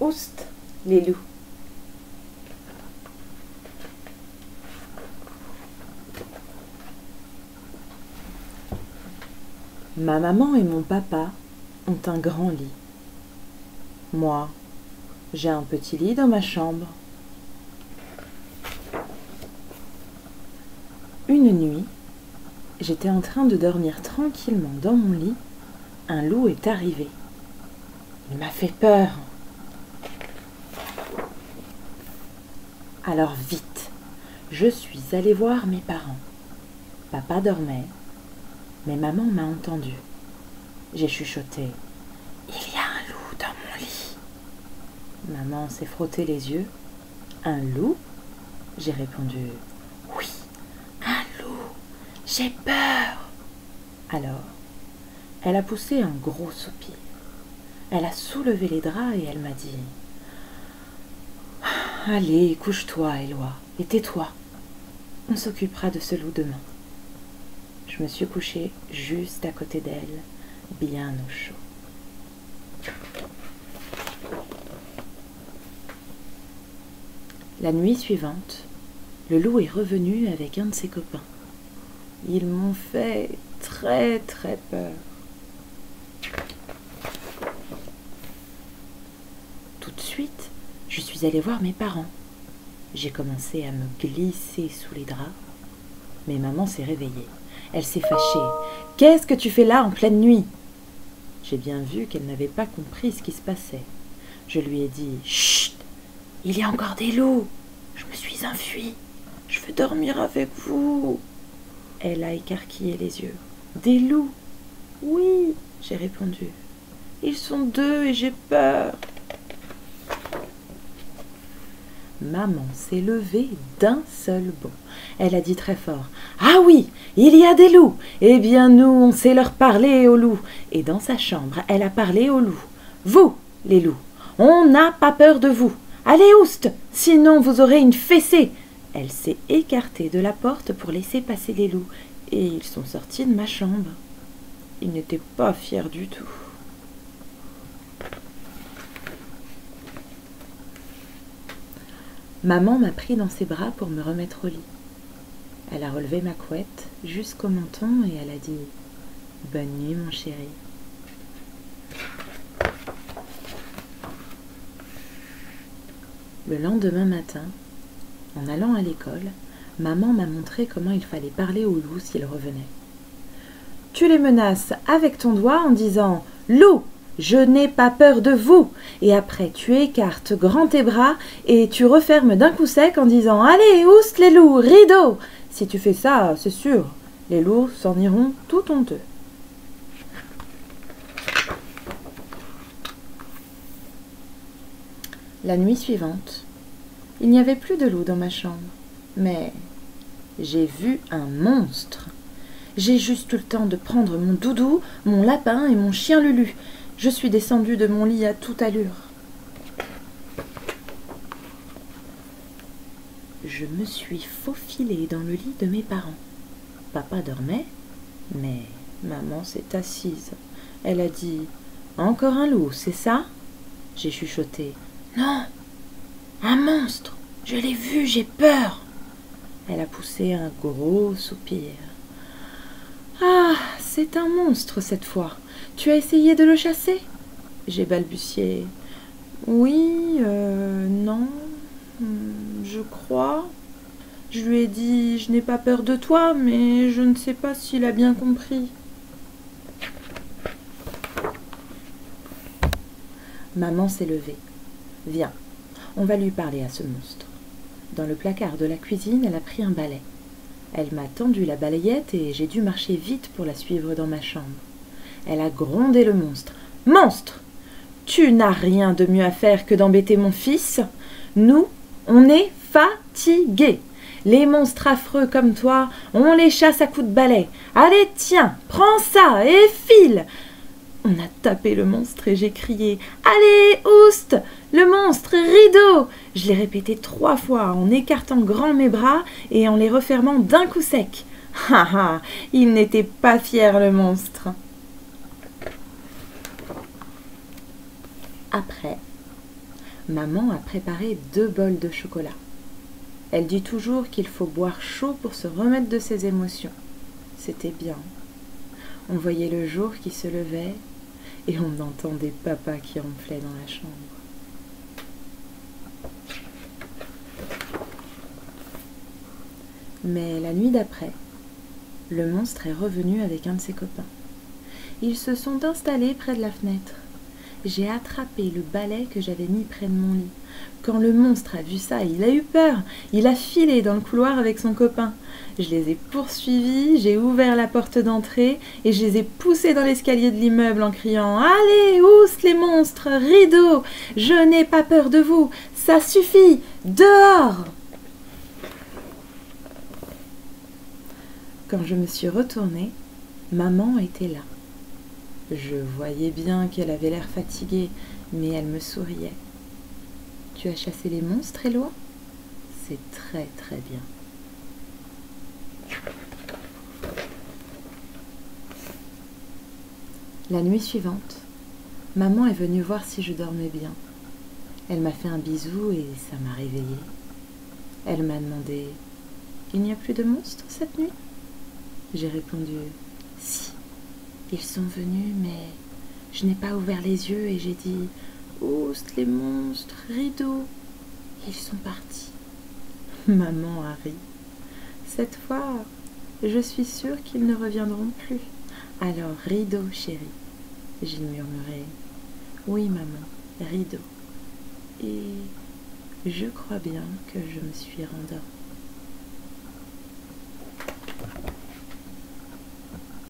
Oust, les loups. Ma maman et mon papa ont un grand lit. Moi, j'ai un petit lit dans ma chambre. Une nuit, j'étais en train de dormir tranquillement dans mon lit. Un loup est arrivé. Il m'a fait peur. Alors vite, je suis allée voir mes parents. Papa dormait, mais maman m'a entendue. J'ai chuchoté. Il y a un loup dans mon lit. Maman s'est frotté les yeux. Un loup? J'ai répondu. Oui, un loup. J'ai peur. Alors, elle a poussé un gros soupir. Elle a soulevé les draps et elle m'a dit « Allez, couche-toi, Éloi, et tais-toi. On s'occupera de ce loup demain. » Je me suis couchée juste à côté d'elle, bien au chaud. La nuit suivante, le loup est revenu avec un de ses copains. Ils m'ont fait très très peur. Tout de suite, je suis allée voir mes parents. J'ai commencé à me glisser sous les draps. Mais maman s'est réveillée. Elle s'est fâchée. « Qu'est-ce que tu fais là en pleine nuit ?» J'ai bien vu qu'elle n'avait pas compris ce qui se passait. Je lui ai dit « Chut, il y a encore des loups. Je me suis enfuie. Je veux dormir avec vous. » Elle a écarquillé les yeux. « Des loups ?»« Oui, » j'ai répondu. « Ils sont deux et j'ai peur. » Maman s'est levée d'un seul bond. Elle a dit très fort « Ah oui, il y a des loups. Eh bien nous, on sait leur parler aux loups. » Et dans sa chambre, elle a parlé aux loups. « Vous, les loups, on n'a pas peur de vous. Allez, oust, sinon vous aurez une fessée. » Elle s'est écartée de la porte pour laisser passer les loups. Et ils sont sortis de ma chambre. Ils n'étaient pas fiers du tout. Maman m'a pris dans ses bras pour me remettre au lit. Elle a relevé ma couette jusqu'au menton et elle a dit « Bonne nuit, mon chéri. » Le lendemain matin, en allant à l'école, maman m'a montré comment il fallait parler aux loups s'ils revenaient. Tu les menaces avec ton doigt en disant « Loup, je n'ai pas peur de vous !» Et après, tu écartes grand tes bras et tu refermes d'un coup sec en disant « Allez, oust les loups, rideau !» Si tu fais ça, c'est sûr, les loups s'en iront tout honteux. La nuit suivante, il n'y avait plus de loup dans ma chambre, mais j'ai vu un monstre. J'ai juste eu le temps de prendre mon doudou, mon lapin et mon chien Lulu. Je suis descendue de mon lit à toute allure. Je me suis faufilée dans le lit de mes parents. Papa dormait, mais maman s'est assise. Elle a dit « Encore un loup, c'est ça ?» J'ai chuchoté « Non, un monstre, je l'ai vu, j'ai peur !» Elle a poussé un gros soupir. « Ah, c'est un monstre cette fois. Tu as essayé de le chasser ?» J'ai balbutié. « Oui, non, je crois. » Je lui ai dit « Je n'ai pas peur de toi, mais je ne sais pas s'il a bien compris. » Maman s'est levée. « Viens, on va lui parler à ce monstre. » Dans le placard de la cuisine, elle a pris un balai. Elle m'a tendu la balayette et j'ai dû marcher vite pour la suivre dans ma chambre. Elle a grondé le monstre. « Monstre, tu n'as rien de mieux à faire que d'embêter mon fils. Nous, on est fatigués. Les monstres affreux comme toi, on les chasse à coups de balai. Allez, tiens, prends ça et file !» On a tapé le monstre et j'ai crié « Allez, oust, le monstre, rideau !» Je l'ai répété 3 fois en écartant grand mes bras et en les refermant d'un coup sec. Ha ha, il n'était pas fier le monstre. Après, Maman a préparé 2 bols de chocolat. Elle dit toujours qu'il faut boire chaud pour se remettre de ses émotions. C'était bien. On voyait le jour qui se levait et on entendait papa qui ronflait dans la chambre. Mais la nuit d'après, le monstre est revenu avec un de ses copains. Ils se sont installés près de la fenêtre. J'ai attrapé le balai que j'avais mis près de mon lit. Quand le monstre a vu ça, il a eu peur. Il a filé dans le couloir avec son copain. Je les ai poursuivis, j'ai ouvert la porte d'entrée et je les ai poussés dans l'escalier de l'immeuble en criant « Allez, oust les monstres, rideau, je n'ai pas peur de vous, ça suffit, dehors !» Quand je me suis retournée, maman était là. Je voyais bien qu'elle avait l'air fatiguée, mais elle me souriait. « Tu as chassé les monstres, Éloi ? C'est très très bien. » La nuit suivante, maman est venue voir si je dormais bien. Elle m'a fait un bisou et ça m'a réveillée. Elle m'a demandé « Il n'y a plus de monstres cette nuit ?» J'ai répondu « Si, ils sont venus, mais je n'ai pas ouvert les yeux et j'ai dit « Oust les monstres, rideau !» Ils sont partis. » Maman a ri. « Cette fois, je suis sûre qu'ils ne reviendront plus. Alors, rideau, chérie. » J'ai murmuré « Oui, maman, rideau. » Et je crois bien que je me suis rendormie.